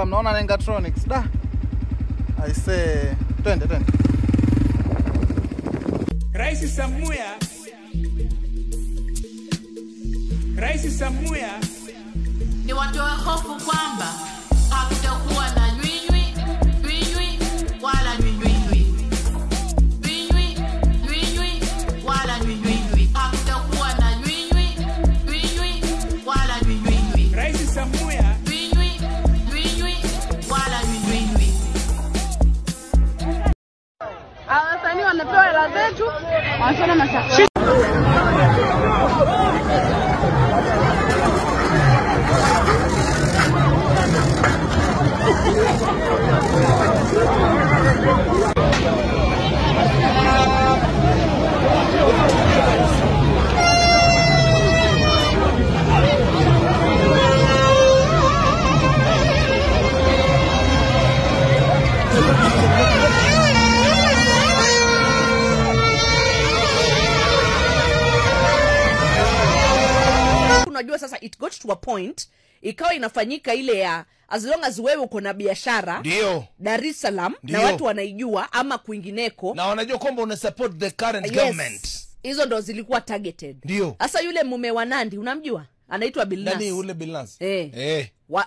Oh, mnaona Nengatronics da. I say twende. Rais Samuya ni watu wa hofu kwamba hakutakuwa na nywinywi wala nywinywi wala nywinywi, hakutakuwa na nywinywi wala nywinywi. Rais Samuya nywinywi wala nywinywi. Wasanii wanapewa hela zetu, wanasema mashauri. Unajua sasa it got to a point ikawa inafanyika ile ya as long as wewe uko na biashara ndio Dar es Salaam na watu wanaijua ama kwingineko na wanajua kwamba una support the current government. Hizo ndo zilikuwa targeted. Ndio. Sasa yule mume wa Nandi unamjua? Anaitwa Bilnas. Nani ule Bilnas?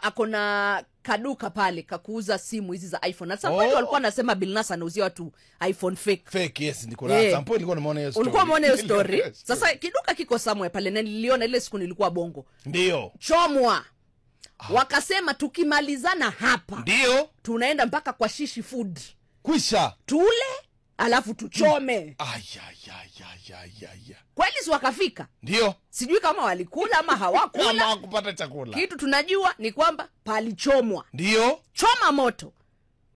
Akona kaduka pale kakuuza simu hizi za iPhone. Sasa watu walikuwa nasema Bilnas anauzia watu iPhone fake. Yes, niko na sample nilikuwa nimeona hiyo story. Ulikuwa umeona hiyo story? Sasa kiduka kiko somewhere pale na niliona ile siku nilikuwa Bongo. Ndio. Chomwa. Wakasema tukimalizana hapa ndio tunaenda mpaka kwa Shishi Food. Kwisha. Tule alafu tuchome. Kweli si wakafika? Ndio. Sijui kama walikula ama hawakula. Ama hawakupata chakula. Kitu tunajua ni kwamba palichomwa. Ndio. Choma moto.